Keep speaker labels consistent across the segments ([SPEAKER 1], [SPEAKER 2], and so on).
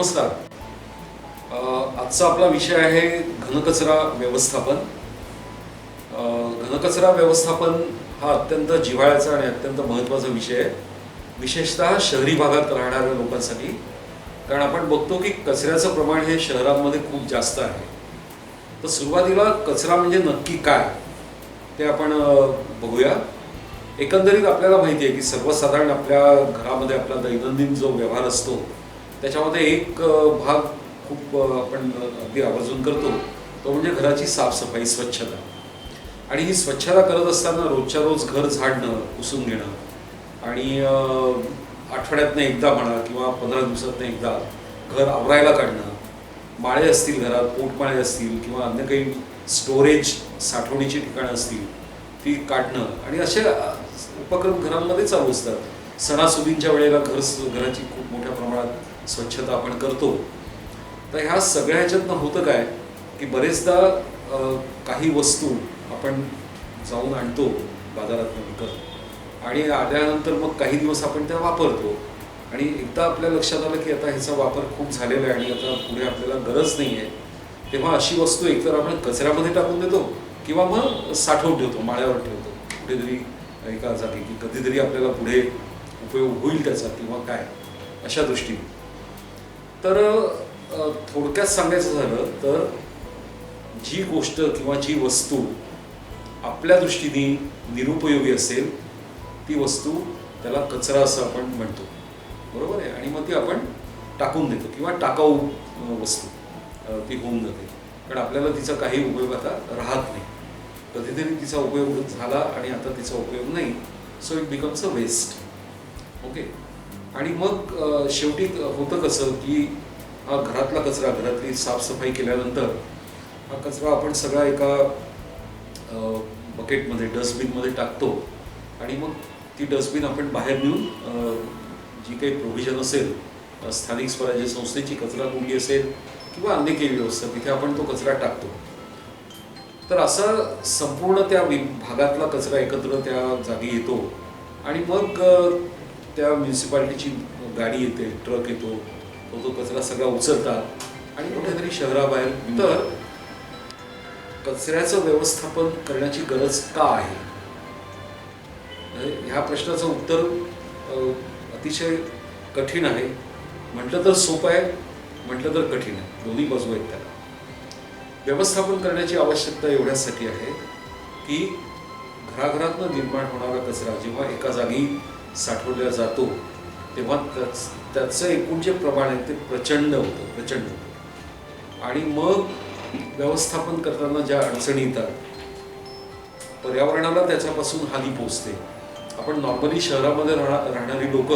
[SPEAKER 1] नमस्कार. आजचा आपला विषय आहे घनकचरा व्यवस्थापन. घनकचरा व्यवस्थापन हा अत्यंत जिव्हाळ्याचा आणि अत्यंत महत्त्वाचा विषय आहे, विशेषतः शहरी भागात राहणाऱ्या लोकांसाठी. कारण आपण बघतो की कचऱ्याचं प्रमाण हे शहरांमध्ये खूप जास्त आहे. तर सुरुवातीला कचरा म्हणजे नक्की काय ते आपण बघूया. एकंदरीत आपल्याला माहिती आहे की सर्वसाधारण आपल्या घरामध्ये आपला दैनंदिन जो व्यवहार असतो त्याच्यामध्ये एक भाग खूप आपण अगदी आवर्जून करतो, तो म्हणजे घराची साफसफाई, स्वच्छता. आणि ही स्वच्छता करत असताना रोजच्या रोज घर झाडणं, पुसून घेणं आणि आठवड्यातनं एकदा म्हणा किंवा 15 दिवसातनं एकदा घर आवरायला काढणं, माळे असतील घरात, पोटमाळे असतील किंवा अन्य काही स्टोरेज साठवणीची ठिकाणं असतील ती काढणं आणि असे उपक्रम घरांमध्ये चालू असतात. सणासुदींच्या वेळेला घराची खूप मोठ्या प्रमाणात स्वच्छता आपण करतो. तर ह्या सगळ्या ह्याच्यातनं होतं काय की बरेचदा काही वस्तू आपण जाऊन आणतो बाजारातून विकत आणि आल्यानंतर मग काही दिवस आपण त्या वापरतो आणि एकदा आपल्या लक्षात आलं की आता ह्याचा वापर खूप झालेला आहे आणि आता पुढे आपल्याला गरज नाही आहे, तेव्हा अशी वस्तू एकतर आपण कचऱ्यामध्ये टाकून देतो किंवा मग साठवून ठेवतो, माळ्यावर ठेवतो कुठेतरी एका जागी, की कधीतरी आपल्याला पुढे उपयोग होईल त्याचा किंवा काय, अशा दृष्टीने. तर थोडक्यात सांगायचं झालं तर जी गोष्ट किंवा जी वस्तू आपल्या दृष्टीने निरुपयोगी असेल ती वस्तू त्याला कचरा असं आपण म्हणतो, बरोबर आहे. आणि मग ती आपण टाकून देतो किंवा टाकाऊ वस्तू ती होऊन जाते, कारण आपल्याला तिचा काही उपयोग आता राहत नाही. कधीतरी तिचा उपयोग झाला आणि आता तिचा उपयोग नाही, so it becomes a waste. Okay. आणि मग शेवटी होतं कसं की हा घरातला कचरा, घरातली साफसफाई केल्यानंतर हा कचरा आपण सगळा एका बकेटमध्ये, डस्टबिनमध्ये टाकतो आणि मग ती डस्टबिन आपण बाहेर नेऊन जी काही प्रोव्हिजन असेल, स्थानिक स्वराज्य संस्थेची कचरा कुंडी असेल किंवा अन्य काही व्यवस्था, तिथे आपण तो कचरा टाकतो. तर असं संपूर्ण त्या भागातला कचरा एकत्र त्या जागी येतो आणि मग त्या म्युन्सिपाल्टीची गाडी येते, ट्रक येतो, तो कचरा सगळा उचलतात आणि कुठेतरी शहराबाहेर. तर कचऱ्याचं व्यवस्थापन करण्याची गरज का आहे, ह्या प्रश्नाचं उत्तर अतिशय कठीण आहे. म्हटलं तर सोपं आहे, म्हटलं तर कठीण आहे. दोन्ही बाजू आहेत त्याला. व्यवस्थापन करण्याची आवश्यकता एवढ्यासाठी आहे की घराघरातनं निर्माण होणारा कचरा जेव्हा एका जागी साठवला जातो तेव्हा त्याचं एकूण जे प्रमाण आहे ते प्रचंड होतं. आणि मग व्यवस्थापन करताना ज्या अडचणी येतात, पर्यावरणाला त्याच्यापासून हानी पोचते. आपण नॉर्मली शहरामध्ये राहणारी लोक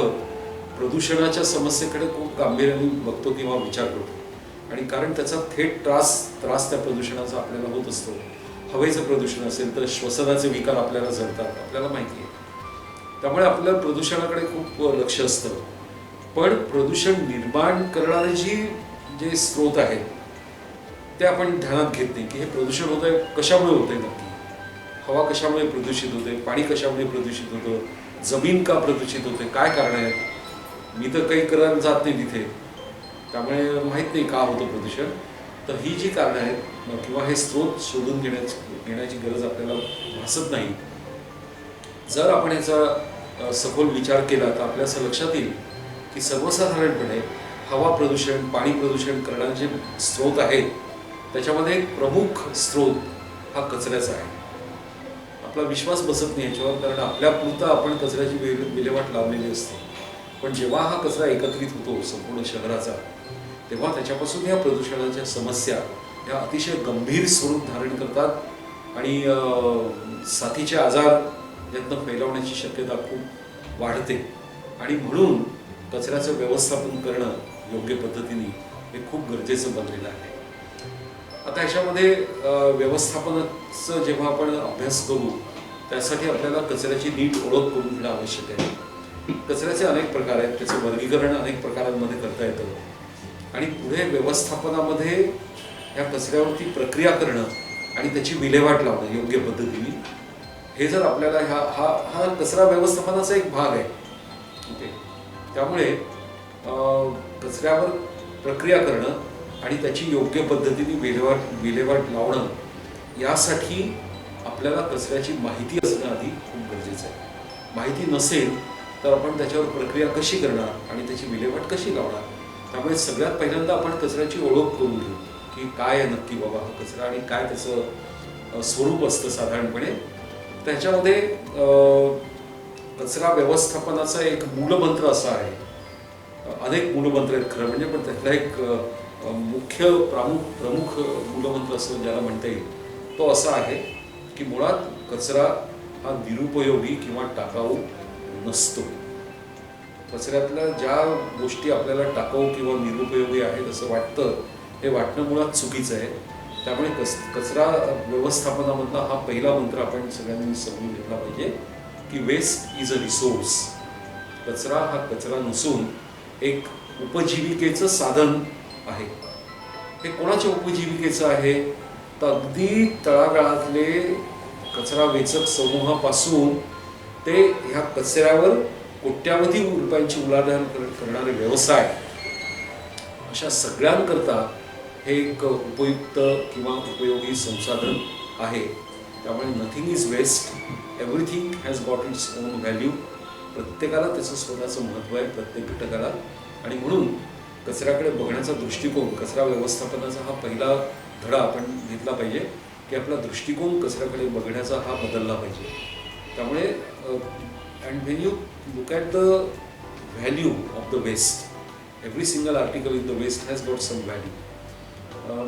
[SPEAKER 1] प्रदूषणाच्या समस्येकडे खूप गांभीर्याने बघतो किंवा विचार करतो, आणि कारण त्याचा थेट त्रास त्या प्रदूषणाचा आपल्याला होत असतो. हवेचं प्रदूषण असेल तर श्वसनाचे विकार आपल्याला जळतात, आपल्याला माहिती आहे. त्यामुळे आपलं प्रदूषणाकडे खूप लक्ष असतं. पण प्रदूषण निर्माण करणारे जे स्रोत आहेत ते आपण ध्यानात घेत नाही की हे प्रदूषण होत आहे, कशामुळे होत आहे नक्की. हवा कशामुळे प्रदूषित होते, पाणी कशामुळे प्रदूषित होतं, जमीन का प्रदूषित होते, काय कारण आहे. मी तर काही करायला जात नाही तिथे, त्यामुळे माहीत नाही का होतं प्रदूषण. तर ही जी कारणं आहेत किंवा हे स्रोत शोधून घेण्याची गरज आपल्याला भासत नाही. जर आपण याचा सखोल विचार केला तर आपल्या असं लक्षात येईल की सर्वसाधारणपणे हवा प्रदूषण, पाणी प्रदूषण करणारे जे स्रोत आहेत त्याच्यामध्ये एक प्रमुख स्रोत हा कचऱ्याचा आहे. आपला विश्वास बसत नाही याच्यावर, कारण आपल्यापुरता आपण कचऱ्याची विल्हेवाट लावलेली असते. पण जेव्हा हा कचरा एकत्रित होतो संपूर्ण शहराचा, तेव्हा त्याच्यापासून या प्रदूषणाच्या समस्या ह्या अतिशय गंभीर स्वरूप धारण करतात आणि साथीचे आजार यातनं फैलावण्याची शक्यता खूप वाढते. आणि म्हणून कचऱ्याचं व्यवस्थापन करणं योग्य पद्धतीने हे खूप गरजेचं बनलेलं आहे. आता ह्याच्यामध्ये व्यवस्थापनाचं जेव्हा आपण अभ्यास करू त्यासाठी आपल्याला कचऱ्याची नीट ओळख करून घेणं आवश्यक आहे. कचऱ्याचे अनेक प्रकार आहेत, त्याचं वर्गीकरण अनेक प्रकारांमध्ये करता येतं आणि पुढे व्यवस्थापनामध्ये ह्या कचऱ्यावरती प्रक्रिया करणं आणि त्याची विल्हेवाट लावणं योग्य पद्धतीने, हे जर आपल्याला हा कचरा व्यवस्थापनाचा एक भाग आहे. ओके. त्यामुळे कचऱ्यावर प्रक्रिया करणं आणि त्याची योग्य पद्धतीने विल्हेवाट लावणं, यासाठी आपल्याला कचऱ्याची माहिती असणं आधी खूप गरजेचं आहे. माहिती नसेल तर आपण त्याच्यावर प्रक्रिया कशी करणार आणि त्याची विल्हेवाट कशी लावणार. त्यामुळे सगळ्यात पहिल्यांदा आपण कचऱ्याची ओळख करून घेऊ की काय आहे नक्की बाबा हा कचरा आणि काय त्याचं स्वरूप असतं साधारणपणे. त्याच्यामध्ये कचरा व्यवस्थापनाचा एक मूलमंत्र असा आहे. अनेक मूलमंत्र आहेत खरं म्हणजे, पण त्यातला एक मुख्य प्रमुख मूलमंत्र असं ज्याला म्हणता येईल तो असा आहे की मुळात कचरा हा निरुपयोगी किंवा टाकाऊ नसतो. कचऱ्यातल्या ज्या गोष्टी आपल्याला टाकाऊ किंवा निरुपयोगी आहेत असं वाटतं, हे वाटणं मुळात चुकीचं आहे. त्यामुळे कचरा व्यवस्थापनामधला हा पहिला मंत्र आपण सगळ्यांनी समजून घेतला पाहिजे की वेस्ट इज अ रिसोर्स. कचरा हा कचरा नसून एक उपजीविकेचं साधन आहे. हे कोणाच्या उपजीविकेचं आहे? तर अगदी तळागाळातले कचरा वेचक समूहापासून ते ह्या कचऱ्यावर कोट्यावधी रुपयांची उलाढाल करणारे व्यवसाय, अशा सगळ्यांकरता हे एक उपयुक्त किंवा उपयोगी संसाधन आहे. त्यामुळे nothing is waste, everything has got its own value. प्रत्येकाला त्याचं स्वतःचं महत्त्व आहे, प्रत्येक घटकाला. आणि म्हणून कचऱ्याकडे बघण्याचा दृष्टिकोन, कचरा व्यवस्थापनाचा हा पहिला धडा आपण घेतला पाहिजे की आपला दृष्टिकोन कचऱ्याकडे बघण्याचा हा बदलला पाहिजे. त्यामुळे and when you look at the value of the waste, every single article in the waste has got some value,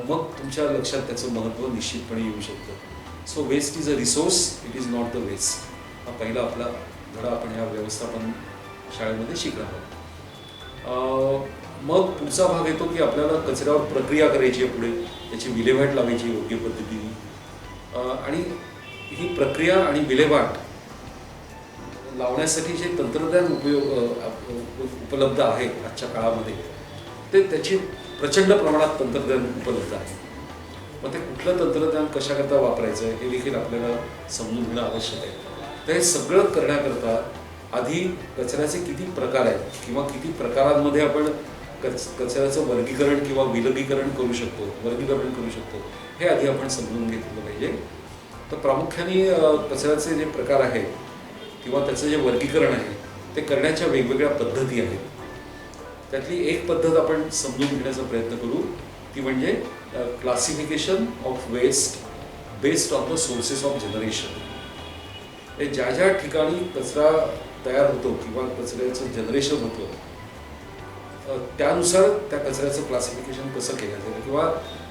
[SPEAKER 1] मग तुमच्या लक्षात त्याचं महत्त्व निश्चितपणे येऊ शकतं. So waste is a resource, it is not the waste. हा पहिला आपला धडा आपण ह्या व्यवस्थापन शाळेमध्ये शिकला आहोत. मग पुढचा भाग येतो की आपल्याला कचऱ्यावर प्रक्रिया करायची आहे, पुढे त्याची विल्हेवाट लावायची योग्य पद्धतीने. आणि ही प्रक्रिया आणि विल्हेवाट लावण्यासाठी जे तंत्रज्ञान उपलब्ध आहे आजच्या काळामध्ये, ते त्याची प्रचंड प्रमाणात तंत्रज्ञान उपलब्ध आहे. मग ते कुठलं तंत्रज्ञान कशाकरता वापरायचं आहे हे देखील आपल्याला समजून घेणं आवश्यक आहे. तर हे सगळं करण्याकरता आधी कचऱ्याचे किती प्रकार आहेत किंवा किती प्रकारांमध्ये आपण कचऱ्याचं वर्गीकरण किंवा विलगीकरण करू शकतो, वर्गीकरण करू शकतो, हे आधी आपण समजून घेतलं पाहिजे. तर प्रामुख्याने कचऱ्याचे जे प्रकार आहेत किंवा त्याचं जे वर्गीकरण आहे ते करण्याच्या वेगवेगळ्या पद्धती आहेत. त्यातली एक पद्धत आपण समजून घेण्याचा प्रयत्न करू, ती म्हणजे classification of waste based on the sources of generation. हे ज्या ज्या ठिकाणी कचरा तयार होतो किंवा कचऱ्याचं जनरेशन होतं, त्यानुसार त्या कचऱ्याचं क्लासिफिकेशन कसं केलं जातं किंवा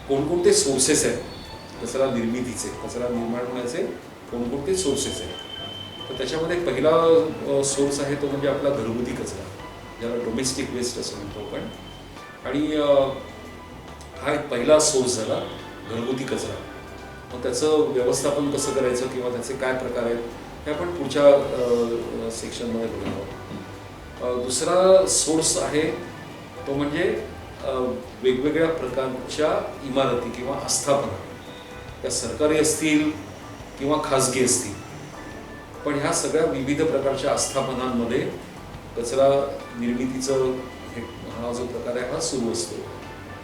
[SPEAKER 1] कोणकोणते सोर्सेस आहेत कचरा निर्मितीचे, कचरा निर्माण होण्याचे कोणकोणते सोर्सेस आहेत. तर त्याच्यामध्ये पहिला सोर्स आहे तो म्हणजे आपला घरगुती कचरा, ज्याला डोमेस्टिक वेस्ट असं म्हणतो आपण. आणि हा एक पहिला सोर्स झाला घरगुती कचरा. मग त्याचं व्यवस्थापन कसं करायचं किंवा त्याचे काय प्रकार आहेत हे आपण पुढच्या सेक्शनमध्ये बघणार आहोत. दुसरा सोर्स आहे तो म्हणजे वेगवेगळ्या प्रकारच्या इमारती किंवा आस्थापना, त्या सरकारी असतील किंवा खाजगी असतील, पण ह्या सगळ्या विविध प्रकारच्या आस्थापनांमध्ये कचरा निर्मितीचं हा जो प्रकार आहे हा सुरू असतो.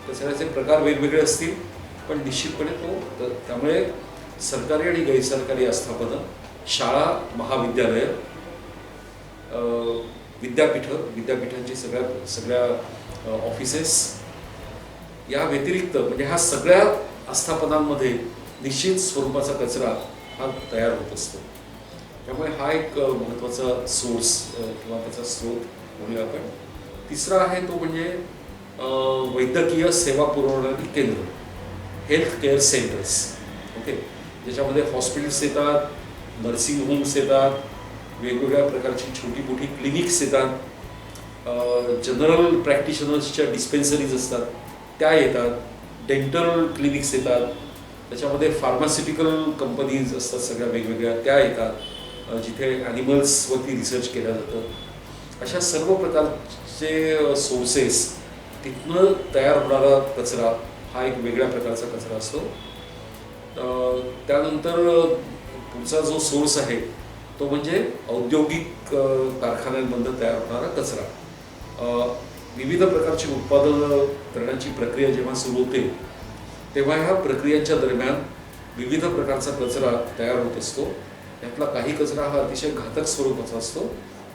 [SPEAKER 1] कचऱ्याचे प्रकार वेगवेगळे असतील पण निश्चितपणे तो, त्यामुळे सरकारी आणि गैरसरकारी आस्थापनं, शाळा, महाविद्यालयं, विद्यापीठांची सगळ्या ऑफिसेस, या व्यतिरिक्त म्हणजे ह्या सगळ्या आस्थापनांमध्ये निश्चित स्वरूपाचा कचरा हा तयार होत असतो. त्यामुळे हा एक महत्त्वाचा सोर्स किंवा त्याचा स्रोत म्हणूया आपण. तिसरा आहे तो म्हणजे वैद्यकीय सेवा पुरवणारी केंद्र, हेल्थ केअर सेंटर्स. ओके, ज्याच्यामध्ये हॉस्पिटल्स येतात, नर्सिंग होम्स येतात, वेगवेगळ्या प्रकारची छोटी मोठी क्लिनिक्स येतात, जनरल प्रॅक्टिशनर्सच्या डिस्पेन्सरीज असतात त्या येतात, डेंटल क्लिनिक्स येतात, त्याच्यामध्ये फार्मास्युटिकल कंपनीज असतात सगळ्या वेगवेगळ्या त्या येतात, जिथे ॲनिमल्सवरती रिसर्च केला जातं. अशा सर्व प्रकारचे सोर्सेस, तिथनं तयार होणारा कचरा हा एक वेगळ्या प्रकारचा कचरा असतो. त्यानंतर पुढचा जो सोर्स आहे तो म्हणजे औद्योगिक कारखान्यांमधून तयार होणारा कचरा. विविध प्रकारची उत्पादनं करण्याची प्रक्रिया जेव्हा सुरू होते तेव्हा ह्या प्रक्रियांच्या दरम्यान विविध प्रकारचा कचरा तयार होत असतो. यातला काही कचरा हा अतिशय घातक स्वरूपाचा असतो,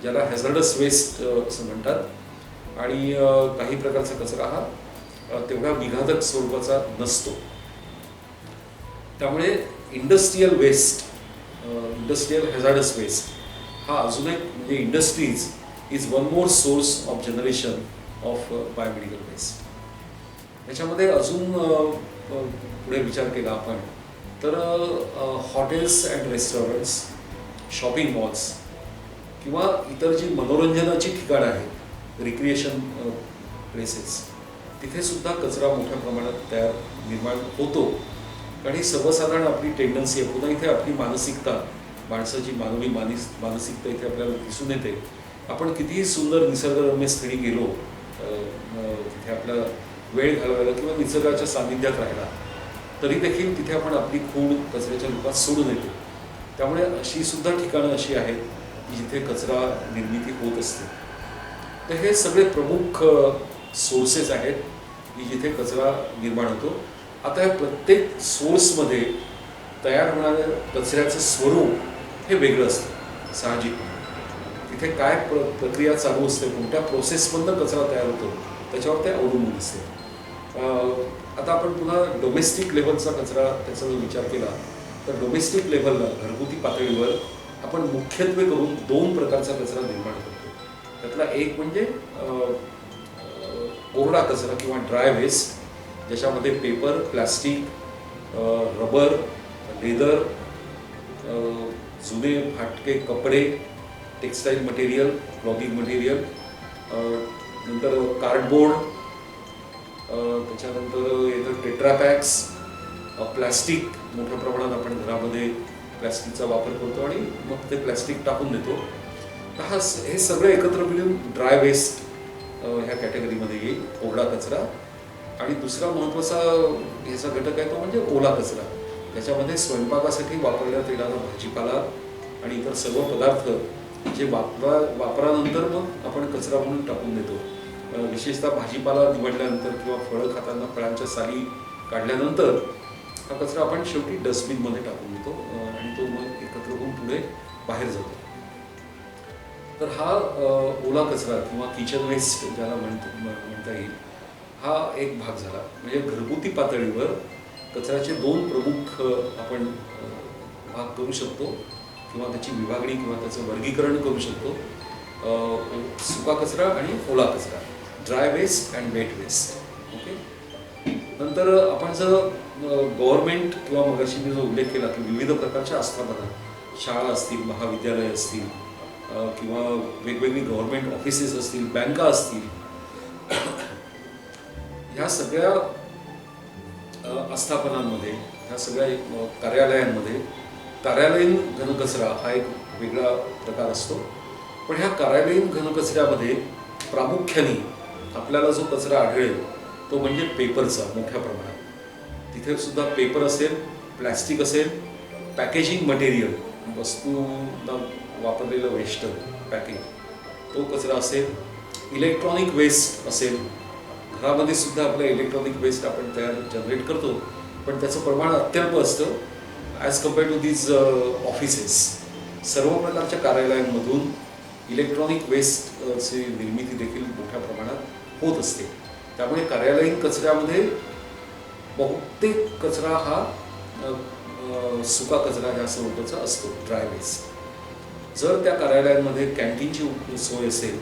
[SPEAKER 1] ज्याला हॅझर्डस वेस्ट असं म्हणतात, आणि काही प्रकारचा कचरा हा तेवढा विघातक स्वरूपाचा नसतो. त्यामुळे industrial waste, industrial hazardous waste हा अजून एक, म्हणजे industries is one more source of generation of biomedical waste. याच्यामध्ये अजून पुढे विचार केला आपण तर hotels and restaurants, shopping malls किंवा इतर जी मनोरंजनाची ठिकाणं आहेत, रिक्रिएशन प्लेसेस, तिथे सुद्धा कचरा मोठ्या प्रमाणात निर्माण होतो. कारण ही सर्वसाधारण आपली टेंडन्सी आहे. पुन्हा इथे आपली मानसिकता, माणसाची मानवी मानसिकता इथे आपल्याला दिसून येते. आपण कितीही सुंदर निसर्गरम्य स्थळी गेलो, तिथे आपला वेळ घालवायला किंवा निसर्गाच्या सानिध्यात राहिला, तरी देखील तिथे आपण आपली खूण कचऱ्याच्या रूपात सोडून येतो. त्यामुळे अशी सुद्धा ठिकाणं अशी आहेत की जिथे कचरा निर्मिती होत असते. तर हे सगळे प्रमुख सोर्सेस आहेत की जिथे कचरा निर्माण होतो. आता या प्रत्येक सोर्समध्ये तयार होणाऱ्या कचऱ्याचं स्वरूप हे वेगळं असतं साहजिकपणे. तिथे काय प्रक्रिया चालू असते, कोणत्या प्रोसेसमधनं कचरा तयार होतो त्याच्यावर ते अवलंबून असते. आता आपण पुन्हा डोमेस्टिक लेव्हलचा कचरा त्याचा जर विचार केला तर डोमेस्टिक लेव्हलला, घरगुती पातळीवर आपण मुख्यत्वे करून 2 प्रकारचा कचरा निर्माण करतो. त्यातला एक म्हणजे कोरडा कचरा किंवा ड्राय वेस्ट, ज्याच्यामध्ये पेपर, प्लास्टिक, रबर, लेदर, जुने फाटके कपडे, टेक्स्टाईल मटेरियल, क्लॉथिंग मटेरियल, नंतर कार्डबोर्ड, त्याच्यानंतर येतं टेट्रापॅक्स, प्लास्टिक. मोठ्या प्रमाणात आपण घरामध्ये प्लास्टिकचा वापर करतो आणि मग ते प्लास्टिक टाकून देतो. तर हे सगळं एकत्र मिळून ड्राय वेस्ट ह्या कॅटेगरीमध्ये येईल, कोरडा कचरा. आणि दुसरा महत्त्वाचा ह्याचा घटक आहे तो म्हणजे ओला कचरा. त्याच्यामध्ये स्वयंपाकासाठी वापरण्यात येणारा भाजीपाला आणि इतर सर्व पदार्थ जे वापरानंतर मग आपण कचरा म्हणून टाकून देतो. विशेषतः भाजीपाला निवडल्यानंतर किंवा फळं खाताना फळांच्या साली काढल्यानंतर हा कचरा आपण शेवटी डस्टबिनमध्ये टाकून देतो आणि तो मग एकत्र होऊन पुढे बाहेर जातो. तर हा ओला कचरा किंवा किचन वेस्ट ज्याला म्हणता येईल, हा एक भाग झाला. म्हणजे घरगुती पातळीवर कचऱ्याचे 2 प्रमुख आपण भाग करू शकतो किंवा त्याची विभागणी किंवा त्याचं वर्गीकरण करू शकतो. सुका कचरा आणि ओला कचरा, dry waste and wet waste. Okay. नंतर आपण जर गव्हर्नमेंट किंवा मगाशी मी जो उल्लेख केला की विविध प्रकारच्या आस्थापना, शाळा असतील, महाविद्यालय असतील किंवा वेगवेगळी गव्हर्नमेंट ऑफिसेस असतील, बँका असतील, ह्या सगळ्या आस्थापनांमध्ये, ह्या सगळ्या कार्यालयांमध्ये कार्यालयीन घनकचरा हा एक वेगळा प्रकार असतो. पण ह्या कार्यालयीन घनकचऱ्यामध्ये प्रामुख्याने आपल्याला जो कचरा आढळेल तो म्हणजे पेपरचा मोठ्या प्रमाणात. तिथे सुद्धा पेपर असेल, प्लॅस्टिक असेल, पॅकेजिंग मटेरियल, वस्तूंना वापरलेलं वेस्ट पॅकेज, तो कचरा असेल, इलेक्ट्रॉनिक वेस्ट असेल. घरामध्ये सुद्धा आपलं इलेक्ट्रॉनिक वेस्ट आपण जनरेट करतो, पण त्याचं प्रमाण अत्यल्प असतं as compared to these offices. सर्व प्रकारच्या कार्यालयांमधून इलेक्ट्रॉनिक वेस्टची निर्मिती देखील मोठ्या प्रमाणात होत असते. त्यामुळे कार्यालयीन कचऱ्यामध्ये बहुतेक कचरा हा सुका कचरा ह्या स्वरूपाचा असतो, ड्राय वेस्ट. जर त्या कार्यालयांमध्ये कॅन्टीनची सोय असेल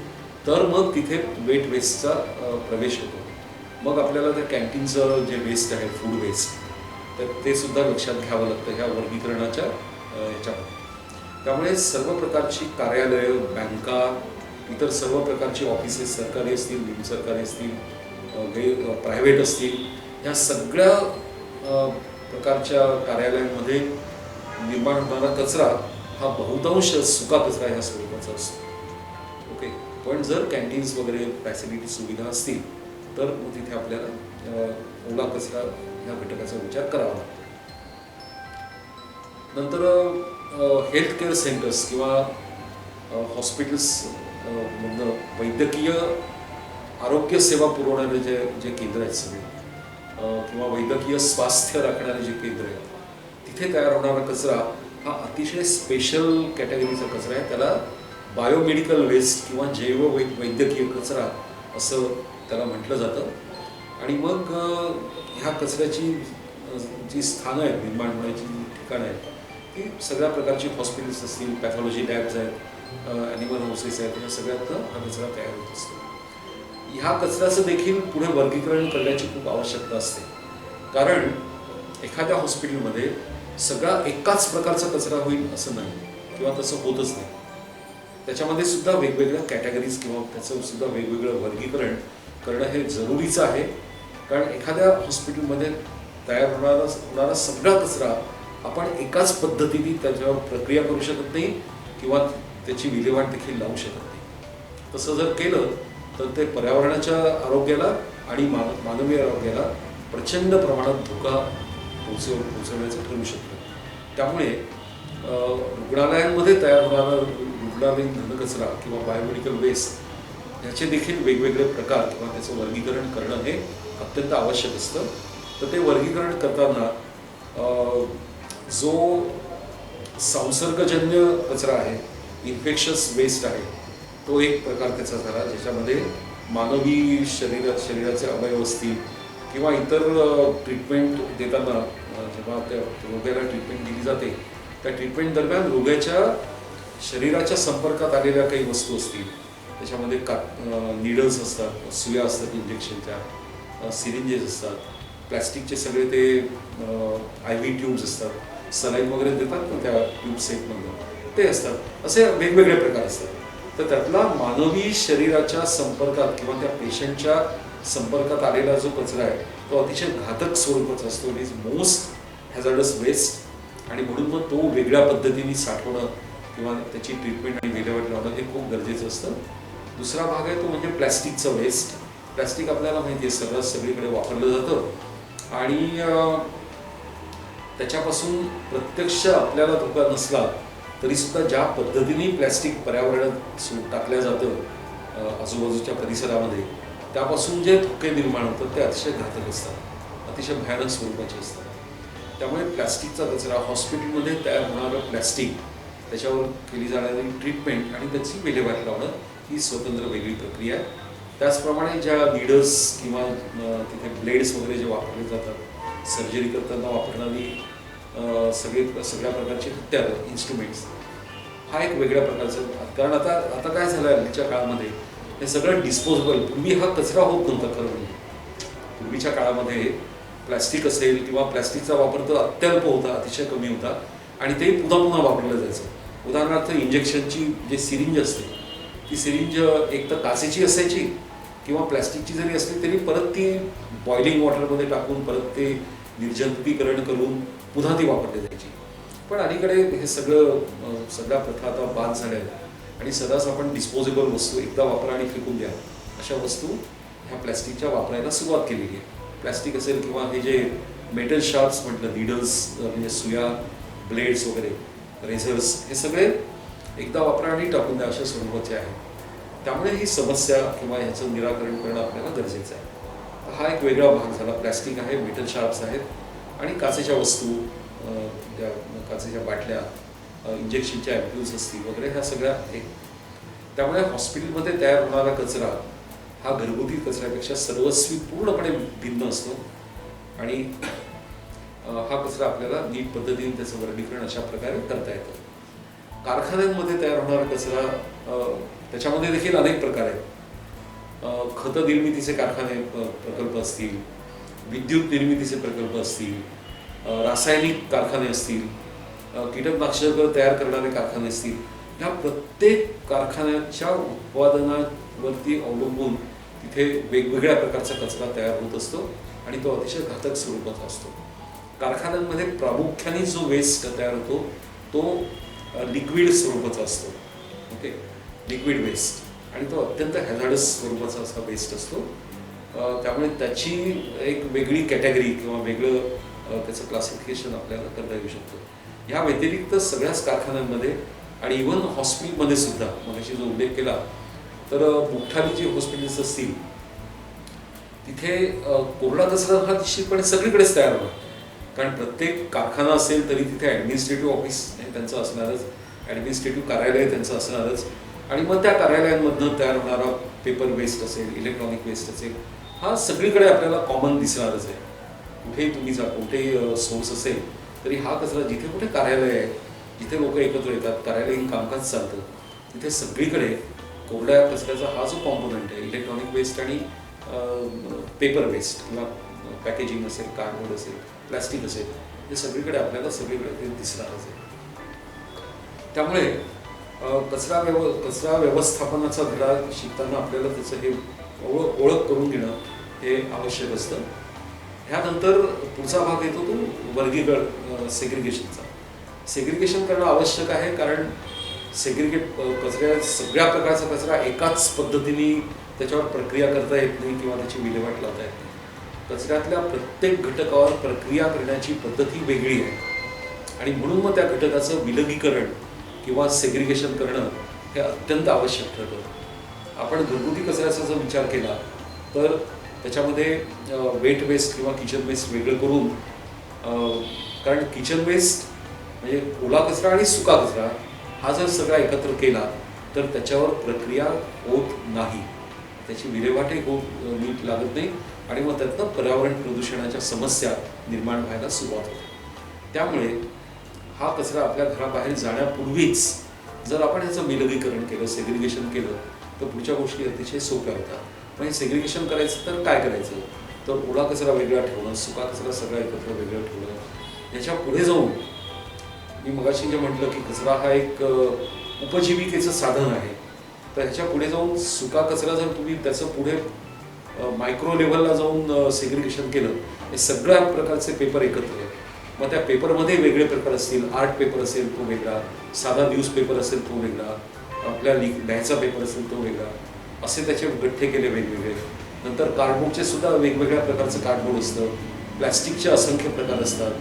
[SPEAKER 1] तर मग तिथे वेट वेस्टचा प्रवेश होतो. मग आपल्याला त्या कॅन्टीनचं जे वेस्ट आहे, फूड वेस्ट, तर ते सुद्धा लक्षात घ्यावं लागतं ह्या वर्गीकरणाच्या ह्याच्यामध्ये. त्यामुळे सर्व प्रकारची कार्यालयं, बँका, इतर सर्व प्रकारची ऑफिसेस, सरकारी असतील, निमसरकारी असतील, प्रायव्हेट असतील, ह्या सगळ्या प्रकारच्या कार्यालयांमध्ये निर्माण होणारा कचरा हा बहुतांश सुका कचरा ह्या स्वरूपाचा असतो. ओके. पण जर कॅन्टीन्स वगैरे फॅसिलिटी सुविधा असतील तर मग तिथे आपल्याला ओला कचरा ह्या घटकाचा विचार करावा लागतो. नंतर हेल्थ केअर सेंटर्स किंवा हॉस्पिटल्स मधनं वैद्यकीय आरोग्य सेवा पुरवणारे जे जे केंद्र आहेत सगळे किंवा वैद्यकीय स्वास्थ्य राखणारे जे केंद्र आहेत तिथे तयार होणारा कचरा हा अतिशय स्पेशल कॅटेगरीचा कचरा आहे. त्याला बायोमेडिकल वेस्ट किंवा वैद्यकीय कचरा असं त्याला म्हटलं जातं. आणि मग ह्या कचऱ्याची जी स्थानं आहेत, निर्माण होण्याची ठिकाणं आहेत, ती सगळ्या प्रकारची हॉस्पिटल्स असतील, पॅथॉलॉजी लॅब्स आहेत, ॲनिमल हाऊसेस आहेत, या सगळ्यातनं हा कचरा तयार होत असतो. ह्या कचऱ्याचं देखील पुढे वर्गीकरण करण्याची खूप आवश्यकता असते. कारण एखाद्या हॉस्पिटलमध्ये सगळा एकाच प्रकारचा कचरा होईल असं नाही किंवा तसं होतच नाही. त्याच्यामध्ये सुद्धा वेगवेगळ्या कॅटेगरीज किंवा त्याचं सुद्धा वेगवेगळं वर्गीकरण करणं हे जरुरीचं आहे. कारण एखाद्या हॉस्पिटलमध्ये तयार होणारा सगळा कचरा आपण एकाच पद्धतीने त्याच्यावर प्रक्रिया करू शकत नाही किंवा त्याची विल्हेवाट देखील लावू शकत नाही. तसं जर केलं तर ते पर्यावरणाच्या आरोग्याला आणि मानवी आरोग्याला प्रचंड प्रमाणात धोका पोचवण्याचं ठरू शकतं. त्यामुळे रुग्णालयांमध्ये तयार होणारा रुग्णालयीन घनकचरा किंवा बायोमेडिकल वेस्ट ह्याचे देखील वेगवेगळे प्रकार किंवा त्याचं वर्गीकरण करणं हे अत्यंत आवश्यक असतं. तर ते वर्गीकरण करताना जो संसर्गजन्य कचरा आहे, इन्फेक्शस वेस्ट आहे, तो एक प्रकार त्याचा झाला ज्याच्यामध्ये मानवी शरीराचे अवयव असतील किंवा इतर ट्रीटमेंट देताना जेव्हा त्या रोग्याला ट्रीटमेंट दिली जाते त्या ट्रीटमेंट दरम्यान रोग्याच्या शरीराच्या संपर्कात आलेल्या काही वस्तू असतील, त्याच्यामध्ये निडल्स असतात, सुया असतात इंजेक्शनच्या, सिरिंजेस असतात, प्लॅस्टिकचे सगळे ते IV ट्यूब्स असतात, सलाईन वगैरे देतात ना त्या ट्यूब सेटमधून ते असतात, असे वेगवेगळे प्रकार असतात. तर त्यातला मानवी शरीराच्या संपर्कात किंवा त्या पेशंटच्या संपर्कात आलेला जो कचरा आहे तो अतिशय घातक स्वरूपाचा असतो. It is most hazardous waste आणि म्हणून मग तो वेगळ्या पद्धतीने साठवणं किंवा त्याची ट्रीटमेंट आणि विल्हेवाट लावणं हे खूप गरजेचं असतं. दुसरा भाग आहे तो म्हणजे प्लॅस्टिकचा वेस्ट. प्लॅस्टिक आपल्याला माहिती आहे सर्रास सगळीकडे वापरलं जातं आणि त्याच्यापासून प्रत्यक्ष आपल्याला धोका नसला तरी सुद्धा ज्या पद्धतीने प्लॅस्टिक पर्यावरणात टाकल्या जातं आजूबाजूच्या परिसरामध्ये त्यापासून जे धोके निर्माण होतात ते अतिशय घातक असतात, अतिशय भयानक स्वरूपाचे असतात. त्यामुळे प्लॅस्टिकचा कचरा, हॉस्पिटलमध्ये तयार होणारं प्लॅस्टिक, त्याच्यावर केली जाणारी ट्रीटमेंट आणि त्याची विल्हेवाट लावणं ही स्वतंत्र वेगळी प्रक्रिया आहे. त्याचप्रमाणे ज्या नीडल्स किंवा तिथे ब्लेड्स वगैरे जे वापरले जातात, सर्जरी करताना वापरणारी सगळ्या प्रकारचे हत्यारं, इन्स्ट्रुमेंट्स, हा एक वेगळ्या प्रकारचं. कारण आता काय झालं आहे हल्लीच्या काळामध्ये हे सगळं डिस्पोजेबल. पूर्वी हा कचरा होत नव्हता खरं म्हणजे. पूर्वीच्या काळामध्ये प्लॅस्टिक असेल किंवा प्लॅस्टिकचा वापर तर अत्यल्प होता, अतिशय कमी होता आणि ते पुन्हा वापरलं जायचं. उदाहरणार्थ इंजेक्शनची जे सिरिंज असते ती सिरिंज एक तर काचेची असायची किंवा प्लॅस्टिकची जरी असली तरी परत ती बॉइलिंग वॉटरमध्ये टाकून परत ते निर्जंतुकीकरण करून पुन्हा ती वापरली जायची. पण अलीकडे हे सगळ्या प्रथा आता बाद झाल्या आहेत आणि सदाच आपण डिस्पोजेबल वस्तू एकदा वापरा आणि फेकून द्या अशा वस्तू ह्या प्लॅस्टिकच्या वापरायला सुरुवात केलेली आहे. प्लॅस्टिक असेल किंवा हे जे मेटल शार्प्स म्हटलं, नीडल्स म्हणजे सुया, ब्लेड्स वगैरे, रेझर्स, हे सगळे एकदा वापरा आणि टाकून द्या अशा स्वरूपाचे आहे. त्यामुळे ही समस्या किंवा ह्याचं निराकरण करणं आपल्याला गरजेचं आहे. हा एक वेगळा भाग झाला. प्लॅस्टिक आहे, मेटल शार्प्स आहेत आणि काचेच्या वस्तू, ज्या काचेच्या बाटल्या, इंजेक्शनच्या ॲम्प्यूल्स असतील वगैरे, ह्या सगळ्या एक. त्यामुळे हॉस्पिटलमध्ये तयार होणारा कचरा हा घरगुती कचऱ्यापेक्षा सर्वस्वी पूर्णपणे भिन्न असतो आणि हा कचरा आपल्याला नीट पद्धतीने त्याचं वर्गीकरण अशा प्रकारे करता येतं. कारखान्यांमध्ये तयार होणारा कचरा, त्याच्यामध्ये देखील अनेक प्रकार आहेत. खत निर्मितीचे कारखाने प्रकल्प असतील, विद्युत निर्मितीचे प्रकल्प असतील, रासायनिक कारखाने असतील, कीटकनाशक तयार करणारे कारखाने असतील. ह्या प्रत्येक कारखान्याच्या उत्पादनावरती अवलंबून तिथे वेगवेगळ्या प्रकारचा कचरा तयार होत असतो आणि तो अतिशय घातक स्वरूपाचा असतो. कारखान्यांमध्ये प्रामुख्याने जो वेस्ट तयार होतो तो लिक्विड स्वरूपाचा असतो. ओके, लिक्विड वेस्ट, आणि तो अत्यंत हॅझार्डस स्वरूपाचा असा वेस्ट असतो. त्यामुळे त्याची एक वेगळी कॅटेगरी किंवा वेगळं त्याचं क्लासिफिकेशन आपल्याला करता येऊ शकतं. ह्या व्यतिरिक्त सगळ्याच कारखान्यांमध्ये आणि इव्हन हॉस्पिटलमध्ये सुद्धा मगाशी जो उल्लेख केला तर मोठाली जी हॉस्पिटल्स असतील तिथे कोरडा कचरा हा निश्चितपणे सगळीकडेच तयार होणार. कारण प्रत्येक कारखाना असेल तरी तिथे ॲडमिनिस्ट्रेटिव्ह ऑफिस हे त्यांचं असणारच, ॲडमिनिस्ट्रेटिव्ह कार्यालय त्यांचं असणारच. आणि मग त्या कार्यालयांमधनं तयार होणारा पेपर वेस्ट असेल, इलेक्ट्रॉनिक वेस्ट असेल, हा सगळीकडे आपल्याला कॉमन दिसणारच आहे. कुठेही तुम्ही जा, कुठेही सोर्स असेल तरी हा कचरा जिथे कुठे कार्यालय आहे, जिथे लोक एकत्र येतात, कार्यालयीन कामकाज चालतं, तिथे सगळीकडे कोरड्या कचऱ्याचा हा जो कॉम्पोनंट आहे, इलेक्ट्रॉनिक वेस्ट आणि पेपर वेस्ट किंवा पॅकेजिंग असेल, कार्डबोर्ड असेल, प्लॅस्टिक असेल, हे सगळीकडे आपल्याला सगळीकडे ते दिसणारच आहे. त्यामुळे कचरा व्यवस्थापनाचा धडा शिकताना आपल्याला त्याचं हे ओळख करून घेणं हे आवश्यक असतं. ह्यानंतर पुढचा भाग येतो तो वर्गीकरण, सेग्रिगेशनचा. सेग्रिगेशन करणं आवश्यक आहे, कारण सगळ्या प्रकारचा कचरा एकाच पद्धतीने त्याच्यावर प्रक्रिया करता येत नाही किंवा त्याची विल्हेवाट लावता येत नाही. कचऱ्यातल्या प्रत्येक घटकावर प्रक्रिया करण्याची पद्धत ही वेगळी आहे आणि म्हणून मग त्या घटकाचं विलगीकरण किंवा सेग्रिगेशन करणं हे अत्यंत आवश्यक ठरतं. आपण घरगुती कचऱ्याचा जर विचार केला तर त्याच्यामध्ये वेट वेस्ट किंवा किचन वेस्ट वेगळं करून, कारण किचन वेस्ट म्हणजे ओला कचरा आणि सुका कचरा हा जर सगळा एकत्र केला तर त्याच्यावर प्रक्रिया होत नाही, त्याची विल्हेवाटही नीट लागत नाही आणि मग त्यातनं पर्यावरण प्रदूषणाच्या समस्या निर्माण व्हायला सुरुवात होते. त्यामुळे हा कचरा आपल्या घराबाहेर जाण्यापूर्वीच जर आपण ह्याचं विलगीकरण केलं, सेग्रिगेशन केलं तर पुढच्या गोष्टी अतिशय सोप्या होतात. म्हणजे सेग्रिगेशन करायचं तर काय करायचं, तर ओला कचरा वेगळा ठेवणं, सुका कचरा सगळा एकत्र वेगळं ठेवणं. याच्या पुढे जाऊन मी मगाशी जे म्हटलं की कचरा हा एक उपजीविकेचं साधन आहे, तर ह्याच्या पुढे जाऊन सुका कचरा जर तुम्ही त्याचं पुढे मायक्रो लेव्हलला जाऊन सेग्रिगेशन केलं, हे सगळ्या प्रकारचे पेपर एकत्र, मग त्या पेपरमध्ये वेगळे प्रकार असतील, आर्ट पेपर असेल तो वेगळा, साधा न्यूजपेपर असेल तो वेगळा, आपल्या लिहायचा पेपर असेल तो वेगळा, असे त्याचे गठ्ठे केले वेगवेगळे. नंतर कार्डबोर्डचे सुद्धा वेगवेगळ्या प्रकारचं कार्डबोर्ड असतं, प्लॅस्टिकचे असंख्य प्रकार असतात,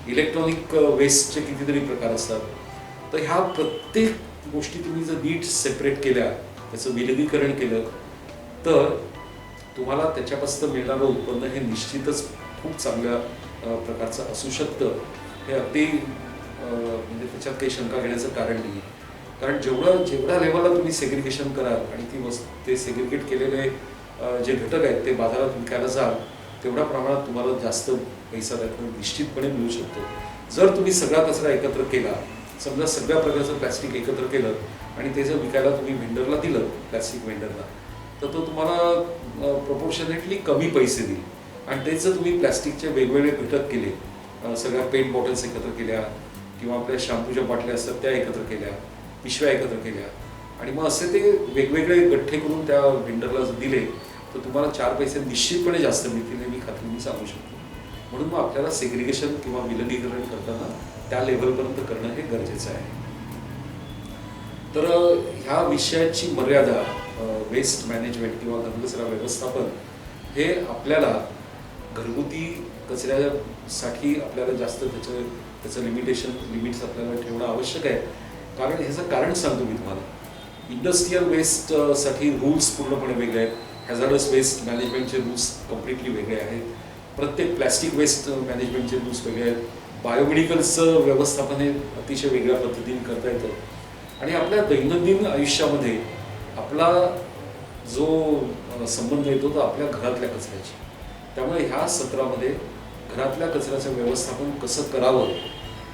[SPEAKER 1] इलेक्ट्रॉनिक वेस्टचे कितीतरी प्रकार असतात. तर ह्या प्रत्येक गोष्टी तुम्ही जर नीट सेपरेट केल्या, त्याचं विलगीकरण केलं तर तुम्हाला त्याच्यापासून मिळणारं उत्पन्न हे निश्चितच खूप चांगल्या प्रकारचं असू शकतं. हे अगदी म्हणजे त्याच्यात काही शंका घेण्याचं कारण नाही आहे. कारण जेवढ्या लेवलला तुम्ही सेग्रिगेशन कराल आणि ते सेग्रिगेट केलेले जे घटक आहेत ते बाजारात विकायला जाल, तेवढ्या प्रमाणात तुम्हाला जास्त पैसा त्यातून निश्चितपणे मिळू शकतो. जर तुम्ही सगळा कचरा एकत्र केला, समजा सगळ्या प्रकारचं प्लॅस्टिक एकत्र केलं आणि ते जर विकायला तुम्ही व्हेंडरला दिलं, प्लॅस्टिक व्हेंडरला, तर तो तुम्हाला प्रपोर्शनेटली कमी पैसे देईल. आणि तेच जर तुम्ही प्लॅस्टिकचे वेगवेगळे घटक केले, सगळ्या पेंट बॉटल्स एकत्र केल्या किंवा आपल्या शॅम्पूच्या बाटल्या असतात त्या एकत्र केल्या, पिशव्या एकत्र केल्या आणि मग असे ते वेगवेगळे गठ्ठे करून त्या व्हेंडरला जर दिले तर तुम्हाला 4 पैसे निश्चितपणे जास्त मिळतील हे मी खात्रीने सांगू शकतो. म्हणून मग आपल्याला सेग्रिगेशन किंवा विलगीकरण करताना त्या लेव्हलपर्यंत करणं हे गरजेचं आहे. तर ह्या विषयाची मर्यादा, वेस्ट मॅनेजमेंट किंवा घनकचरा व्यवस्थापन, हे आपल्याला घरगुती कचऱ्यासाठी आपल्याला जास्त त्याचं लिमिट्स आपल्याला ठेवणं आवश्यक आहे. कारण ह्याचं कारण सांगतो मी तुम्हाला. इंडस्ट्रियल वेस्टसाठी रूल्स पूर्णपणे वेगळे आहेत, हॅझार्डस वेस्ट मॅनेजमेंटचे रूल्स कम्प्लिटली वेगळे आहेत, प्रत्येक प्लॅस्टिक वेस्ट मॅनेजमेंटचे रूल्स वेगळे आहेत, बायोमेडिकलचं व्यवस्थापन हे अतिशय वेगळ्या पद्धतीने करता येतं आणि आपल्या दैनंदिन आयुष्यामध्ये आपला जो संबंध येतो तो आपल्या घरातल्या कचऱ्याची. त्यामुळे ह्या सत्रामध्ये घरातल्या कचऱ्याचं व्यवस्थापन कसं करावं,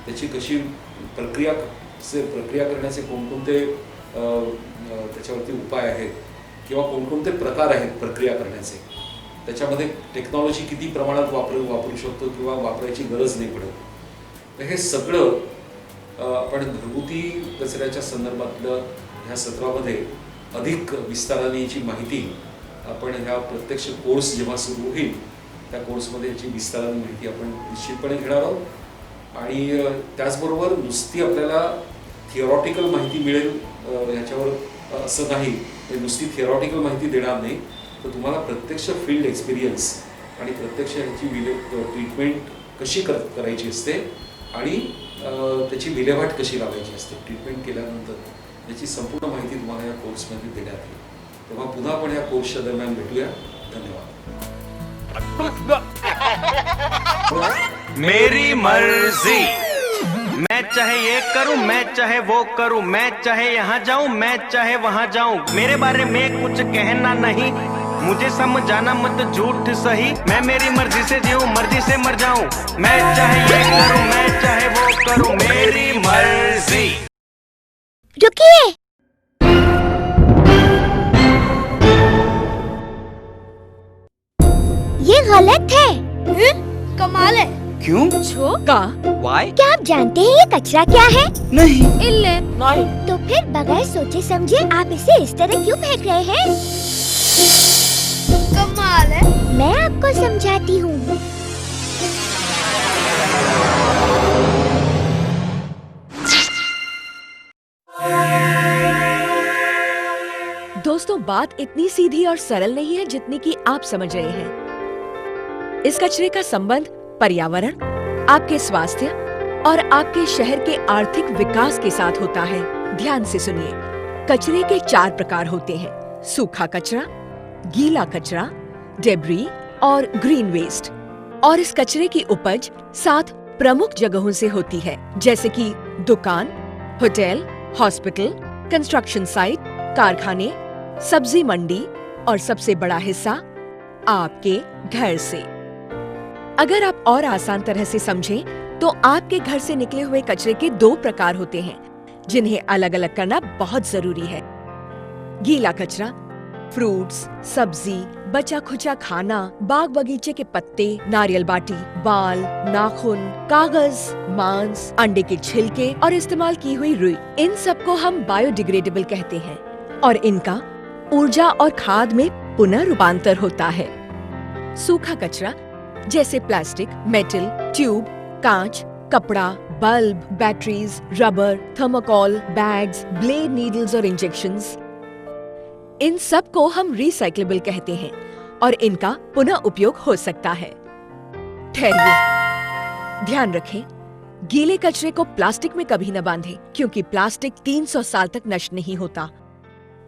[SPEAKER 1] त्याची कशी प्रक्रिया करण्याचे कोणकोणते त्याच्यावरती उपाय आहेत किंवा कोणकोणते प्रकार आहेत प्रक्रिया करण्याचे, त्याच्यामध्ये टेक्नॉलॉजी किती प्रमाणात वापरू शकतो किंवा वापरायची गरज नाही पडत, तर हे सगळं आपण घरगुती कचऱ्याच्या संदर्भातलं ह्या सत्रामध्ये अधिक विस्ताराने याची माहिती आपण ह्या प्रत्यक्ष कोर्स जेव्हा सुरू होईल त्या कोर्समध्ये याची विस्ताराने माहिती आपण निश्चितपणे घेणार आहोत. आणि त्याचबरोबर नुसती आपल्याला थिअरॉटिकल माहिती मिळेल ह्याच्यावर असं नाही, नुसती थिअरॉटिकल माहिती देणार नाही, तर तुम्हाला प्रत्यक्ष फील्ड एक्सपिरियन्स आणि प्रत्यक्ष ह्याची ट्रीटमेंट कशी करायची असते आणि त्याची विल्हेवाट कशी लावायची असते ट्रीटमेंट केल्यानंतर, याची संपूर्ण माहिती तुम्हाला या कोर्समध्ये देण्यात येईल. तेव्हा पुन्हा आपण या कोर्सच्या दरम्यान भेटूया. धन्यवाद.
[SPEAKER 2] मेरी मर्जी, मैं चाहे ये करूं, मैं चाहे वो करूं, मैं चाहे यहाँ जाऊं, मैं चाहे वहाँ जाऊं, मेरे बारे में कुछ कहना नहीं, मुझे समझाना मत झूठ सही, मैं मेरी मर्जी से जीऊं, मर्जी से मर जाऊं, मैं चाहे ये करूं, मैं चाहे वो करूं, मेरी मर्जी।
[SPEAKER 3] रुकिए, ये गलत है।
[SPEAKER 4] कमाल है।
[SPEAKER 5] क्यों?
[SPEAKER 4] का
[SPEAKER 5] वाई?
[SPEAKER 3] क्या आप जानते हैं ये कचरा क्या है?
[SPEAKER 5] नहीं।
[SPEAKER 4] इल्ले
[SPEAKER 5] नहीं।
[SPEAKER 3] तो फिर बगैर सोचे समझे आप इसे इस तरह क्यों फेंक रहे हैं?
[SPEAKER 4] कमाल है।
[SPEAKER 3] मैं आपको समझाती हूँ।
[SPEAKER 6] दोस्तों, बात इतनी सीधी और सरल नहीं है जितनी कि आप समझ रहे हैं। इस कचरे का संबंध पर्यावरण, आपके स्वास्थ्य और आपके शहर के आर्थिक विकास के साथ होता है। ध्यान से सुनिए। कचरे के 4 प्रकार होते हैं: सूखा कचरा, गीला कचरा, डेब्री और ग्रीन वेस्ट। और इस कचरे की उपज 7 प्रमुख जगहों से होती है, जैसे कि दुकान, होटल, हॉस्पिटल, कंस्ट्रक्शन साइट, कारखाने, सब्जी मंडी और सबसे बड़ा हिस्सा आपके घर से। अगर आप और आसान तरह से समझें तो आपके घर से निकले हुए कचरे के 2 प्रकार होते हैं जिन्हें अलग अलग करना बहुत जरूरी है। गीला कचरा, फ्रूट्स, सब्जी, बचा खुचा खाना, बाग बगीचे के पत्ते, नारियल बाटी, बाल, नाखून, कागज, मांस, अंडे के छिलके और इस्तेमाल की हुई रुई, इन सबको हम बायोडिग्रेडेबल कहते हैं और इनका ऊर्जा और खाद में पुनः रूपांतर होता है। सूखा कचरा जैसे प्लास्टिक, मेटल, ट्यूब, कांच, कपड़ा, bulb, batteries, rubber, thermocol, bags, blade needles और इंजेक्शंस, इन सब को हम रिसाइक्लेबल कहते हैं और इनका पुनः उपयोग हो सकता है। ठहरिए, ध्यान रखें, गीले कचरे को प्लास्टिक में कभी न बांधें क्योंकि प्लास्टिक 300 साल तक नष्ट नहीं होता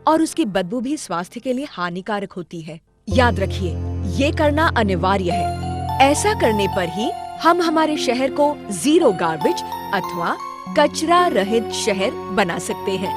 [SPEAKER 6] और उसकी बदबू भी स्वास्थ्य के लिए हानिकारक होती है। याद रखिए, ये करना अनिवार्य है। ऐसा करने पर ही हम हमारे शहर को जीरो गार्बेज अथवा कचरा रहित शहर बना सकते हैं।